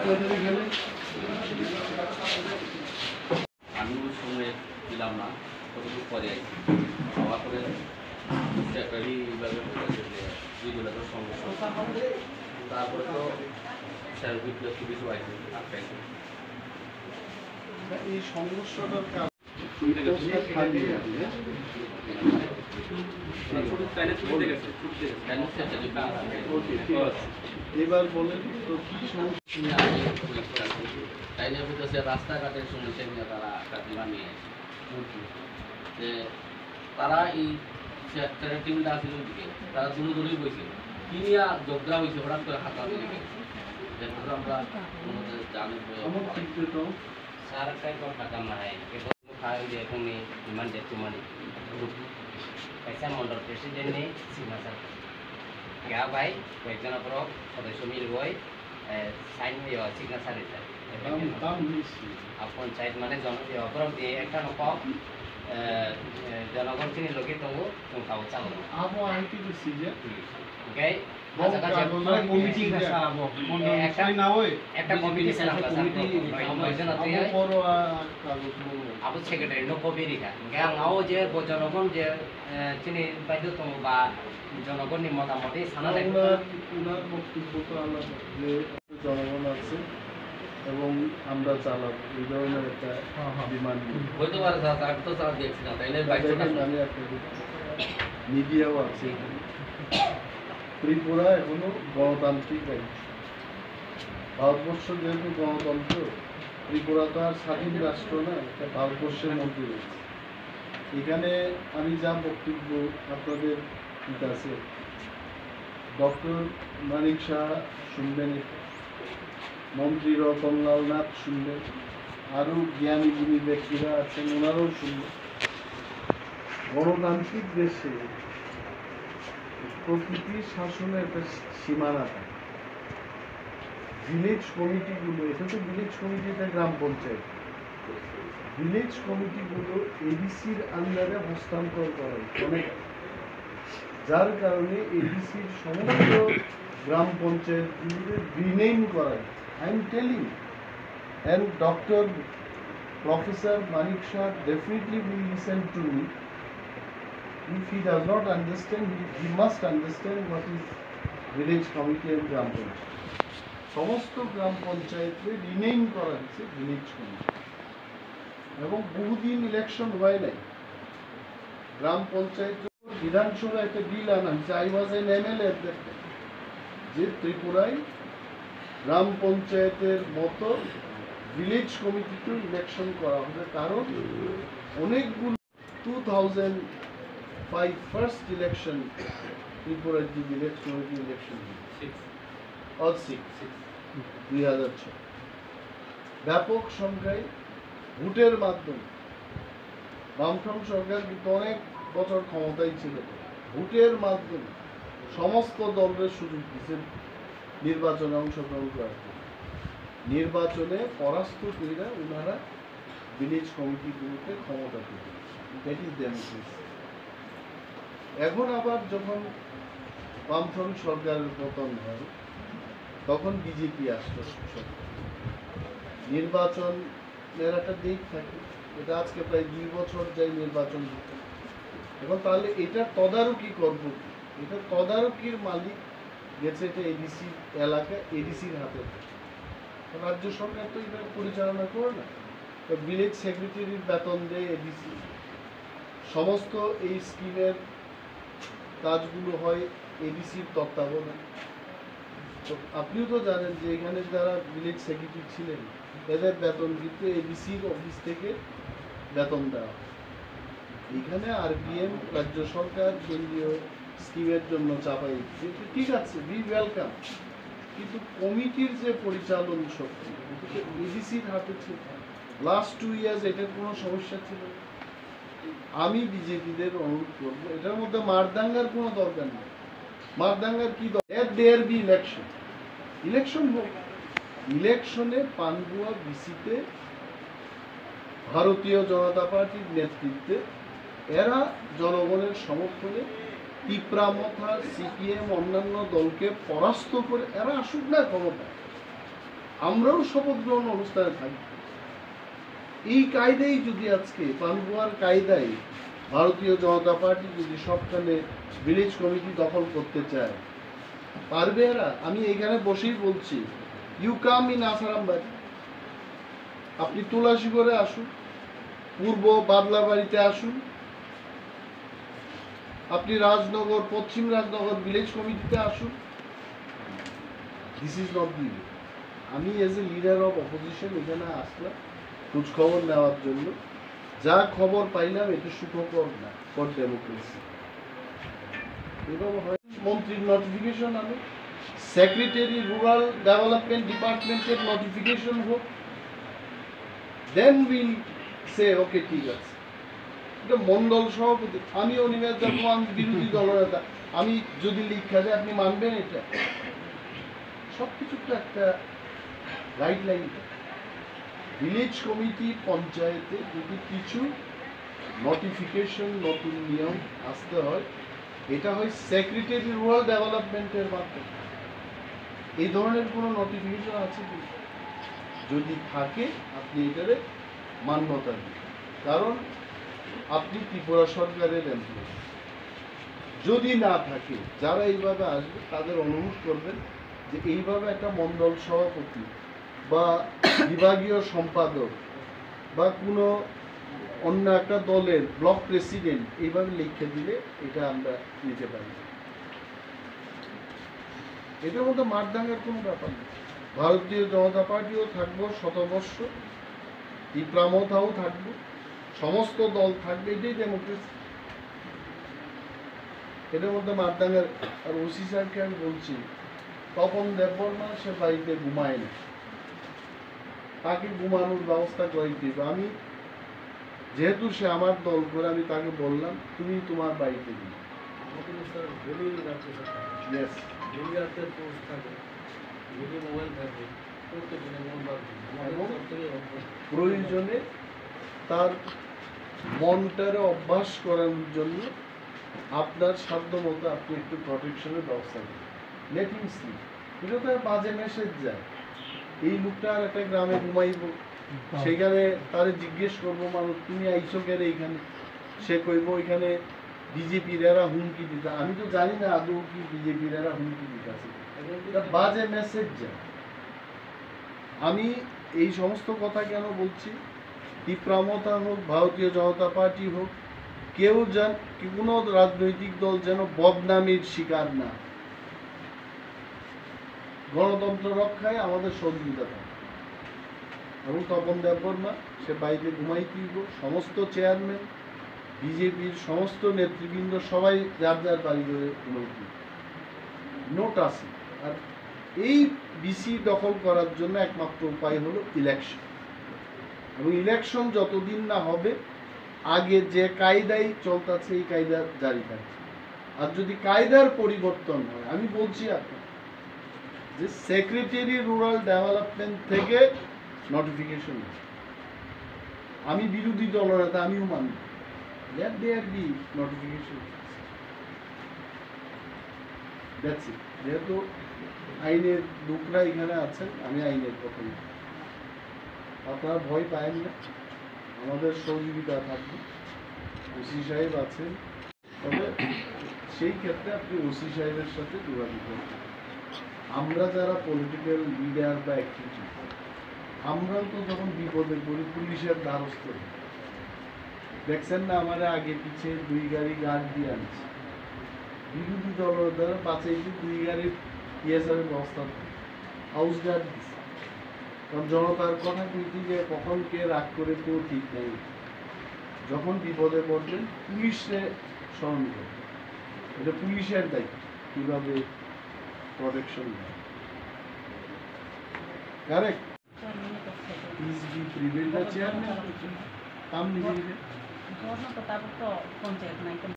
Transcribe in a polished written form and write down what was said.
আমি ওই সময় ছিলাম না, কতটুকু পরে আইছি হওয়ার পরে সমস্যা, তারপরে তো কিছু আইছে আটকাইছে। এই সমস্যাটার কারণ এবার বলেন তো কি সমস্যা? রাস্তাঘাটের সমস্যা নিয়ে তারা কাটিমা নিয়ে আসে, তারা এই টিমটা আসলে ওইদিকে তারা দূরে দূরেই বইছে, কিনিয়া যোগদা হয়েছে হঠাৎ করে হাতা দিয়ে গেছে। আমরা জানি sarkai ko pakamai ke bo khai de kuni iman de tumani kaisa mondor president ne simasa ya bhai koekjona pro সদস্য মিল গই সাইন হয়ে সিগনেচার দিতে আপন চাইত মানে অপরাধ দিয়ে একটা নকক জনগণ চিনি লোকে তবু তুমি কাউ চাও আবো আইটি দিছি যে ওকে কমিটি একটা কমিটি আবু সেক্রেটারি নো কবি রেখা গাও যে জনগণ যে চিনি বাইদ্য তম বা জনগণের মতামতে সানা উনার বক্তব্য তো আলাদা যে জনগণ আছে এবং আমরা চালাব এই ধরনের একটা বিমান হইতে পারে স্যার, তো স্যার দেখছি না তাইলে আমি আপনাদের মিডিয়াও আছে। ত্রিপুরা এখনো গণতান্ত্রিক রাজ্য, ভারতবর্ষ যেহেতু গণতন্ত্র, ত্রিপুরা তো আর স্বাধীন রাষ্ট্র না, এটা ভারতবর্ষের মধ্যে রয়েছে। এখানে আমি যা বক্তব্য আপনাদের কাছে ডক্টর মানিক শাহ শুনবেন, মন্ত্রী রতনলাল নাথ শুনবেন, আরও জ্ঞানী গুণী ব্যক্তিরা আছেন ওনারাও শুনবেন। গণতান্ত্রিক দেশে প্রকৃতি শাসনের একটা সীমানা থাকে। ভিলেজ কমিটিগুলো, এটা তো ভিলেজ কমিটি, এটা গ্রাম পঞ্চায়েত, ভিলেজ কমিটিগুলো এডিসির আন্ডারে হস্তান্তর করে অনেক, যার কারণে এডিসির সমস্ত গ্রাম পঞ্চায়েতগুলোকে রিনেম করা। I am telling, and doctor professor Manik Shah definitely will listen to me. If he does not understand, he must understand what is village committee and গ্রাম পঞ্চায়েত। সমস্ত গ্রাম পঞ্চায়েতকে রিনেম করা হয়েছে ভিলেজ কমিটি, এবং বহুদিন ইলেকশন হয় নাই। গ্রাম পঞ্চায়েত বিধানসভা একটা বিল আনা হয়েছে, আই ওয়াজ এন MLA, যে ত্রিপুরায় গ্রাম পঞ্চায়েতের মতো ভিলেজ কমিটিতেও ইলেকশন করা হবে। কারণ অনেকগুলো 2005 ফার্স্ট ইলেকশন ত্রিপুরার যে ভিলেজ কমিটি ইলেকশন 2006 ব্যাপক সংখ্যায় ভোটের মাধ্যমে, বামফ্রন্ট সরকার কিন্তু অনেক বছর ক্ষমতায় ছিল, ভোটের মাধ্যমে সমস্ত দলের সুযোগ দিচ্ছে নির্বাচনে অংশগ্রহণ করার জন্য। নির্বাচনে পরাস্ত কইরা ওনারা ভিলেজ কমিটিগুলোকে ক্ষমতা দিবে, দ্যাট ইজ ডেমোক্রেসি। এখন আবার যখন বামফ্রন্ট সরকারের পতন হয়, তখন বিজেপি আসলো সরকার, নির্বাচনের একটা দিক থাকে, এটা আজকে প্রায় 2 বছর যাই নির্বাচন দিতে। এখন তাহলে এটা তদারকি করবো, এটা তদারকির মালিক গেছে এটা এডিসি এলাকা, এডিসির হাতে। রাজ্য সরকার তো এটা পরিচালনা করে না, তো ভিলেজ সেক্রেটারির বেতন দেয় এডিসি, সমস্ত এই স্কিমের কাজগুলো হয় এডিসির তত্ত্বাবধানে। তো আপনিও তো জানেন যে এখানে যারা ভিলেজ সেক্রেটারি ছিলেন এদের বেতন কিন্তু এডিসির অফিস থেকে বেতন দেওয়া। এখানে RPM রাজ্য সরকার কেন্দ্রীয় স্কিমের জন্য চাপাই, ঠিক আছে, বি ওয়েলকাম, কিন্তু কমিটির যে পরিচালন শক্তি এডিসির হাতে ছিল। লাস্ট 2 ইয়ার্স এটার কোনো সমস্যা ছিল না। আমি বিজেপিদের অনুরোধ করবো, এটার মধ্যে মারদাঙ্গার কোনো দরকার নেই। মারদাঙ্গার কি দরকার? দেয়ার বি ইলেকশন, ইলেকশন হোক। ইলেকশনে পানবুয়া বিসিতে ভারতীয় জনতা পার্টির নেতৃত্বে এরা জনগণের সমর্থনে tipra মথা, CPM অন্যান্য দলকে পরাস্ত করে এরা আসুক না ক্ষমতা। আমরাও শপথ গ্রহণ অনুষ্ঠানে থাকব। এই কায়দায় যদি আজকে পানবুয়ার কায়দায় ভারতীয় জনতা পার্টি যদি সবখানে ভিলেজ কমিটি দখল করতে চায়, পারবে এরা? আমি এখানে বসেই বলছি, ইউ কাম ইন আসারাম বাড়ি, আপনি তুলাসী করে আসুন, পূর্ব বাদলাবাড়িতে আসুন, আপনি রাজনগর, পশ্চিম রাজনগর ভিলেজ কমিটিতে আসুন। This is not the way. আমি as a leader of opposition এখানে আসলাম খোঁজ খবর নেওয়ার জন্য। যা খবর পাইলাম এটা সুখকর না ফর ডেমোক্রেসি। এরকম হয় মন্ত্রীর নোটিফিকেশন আনো, সেক্রেটারি রুরাল ডেভেলপমেন্ট ডিপার্টমেন্টের নোটিফিকেশন হোক, দেন উইল সে ওকে ঠিক আছে। এটা মন্ডল সভাপতি, আমি অনিমেষ দেববর্মা, আমি বিরোধী দলনেতা, আমি যদি লিখা যায় আপনি মানবেন? এটা সবকিছু তো একটা গাইডলাইন। ভিলেজ কমিটি পঞ্চায়েতে যদি কিছু নোটিফিকেশন, নতুন নিয়ম আসতে হয়, এটা হয় সেক্রেটারি রুরাল ডেভেলপমেন্টের মাধ্যমে। এই ধরনের কোনো নোটিফিকেশন আছে কি? যদি থাকে আপনি এটারে মান্যতা দিন, কারণ আপনি ত্রিপুরা সরকারের এমপ্লয়ি। যদি না থাকে, যারা এইভাবে আসবে তাদের অনুরোধ করবেন যে এইভাবে একটা মণ্ডল সভাপতি বা বিভাগীয় সম্পাদক বা কোনো অন্য একটা দলের ব্লক প্রেসিডেন্ট এইভাবে লিখে দিলে এটা আমরা নিতে পারি। এটার মধ্যে মারদাঙ্গের কোনো ব্যাপার নেই। ভারতীয় জনতা পার্টিও থাকবো শতবর্ষ, টিপ্রা মথাও থাকবো, সমস্ত দল থাকবে, এটাই ডেমোক্রেসি। এটার মধ্যে মারদাঙ্গের। আর ওসি সাহেবকে আমি বলছি, তপন দেববর্মা সে বাড়িতে ঘুমায় না, তাকে ঘুমানোর ব্যবস্থা করে দিবে। আমি যেহেতু সে আমার দল করে, আমি তাকে বললাম তুমি তোমার বাড়িতে দিন। প্রয়োজনে তার মনটারে অভ্যাস করানোর জন্য আপনার সাধ্য মতো আপনি একটু প্রটেকশনের ব্যবস্থা করুন। Let him sleep. এটা তো বাজে মেসেজ যায়। এই লোকটা আর একটা গ্রামে ঘুমাইব, সেখানে তারে জিজ্ঞেস করবো মানুষ তুমি আইসো কেন এইখানে, সে কইব এখানে বিজেপির এরা হুমকি দিতে। আমি তো জানি না আদৌ কি বিজেপির এরা হুমকি দিতে আছে। বাজে মেসেজ যায়। আমি এই সমস্ত কথা কেন বলছি, ত্রিপুরা মথা হোক, ভারতীয় জনতা পার্টি হোক, কেউ যেন, কোনো রাজনৈতিক দল যেন বদনামির শিকার না। গণতন্ত্র রক্ষায় আমাদের সহযোগিতা থাকে। এবং তপন দেববর্মা সে বাড়িতে ঘুমাই তুলব, সমস্ত চেয়ারম্যান, বিজেপির সমস্ত নেতৃবৃন্দ সবাই যার যার বাড়ি করে ঘুমাই তুলব। নোট আছে। আর এই বিসি দখল করার জন্য একমাত্র উপায় হলো ইলেকশন। এবং ইলেকশন যতদিন না হবে, আগে যে কায়দায় চলতেছে এই কায়দা জারি থাকছে। আর যদি কায়দার পরিবর্তন হয়, আমি বলছি আপনার যে সেক্রেটারি রুরাল ডেভেলপমেন্ট থেকে নোটিফিকেশন, আমি বিরোধী দলনেতা, আমিও মানি, let there be notification. That's it. যেহেতু আইনের লোকরা এখানে আছেন, আমি আইনের কথা বলি, আপনারা ভয় পায়েন না, আমাদের সহযোগিতা থাকবে। ওসি সাহেব আছেন, তবে সেই ক্ষেত্রে আপনি ওসি সাহেবের সাথে যোগাযোগ করবেন। আমরা যারা পলিটিক্যাল লিডার বা অ্যাক্টিভিটি, আমরাও তো যখন বিপদে পড়ি পুলিশের দ্বারস্থ হই। দেখছেন না আমার আগে পিছে 2 গাড়ি গার্ড দিয়ে আনছে, বিরোধী দল দ্বারা বাঁচাইতে 2 গাড়ির ইয়েসারের ব্যবস্থা হাউস গার্ড দিচ্ছে। কারণ জনতার কথা কইতে যে কখন কে রাগ করে কেউ ঠিক নেই। যখন বিপদে পড়বেন পুলিশে স্মরণ করবেন, এটা পুলিশের দায়িত্ব কিভাবে প্রোটেকশন দেয়। Correct? Please be prevent the chairman, কাম নিয়ে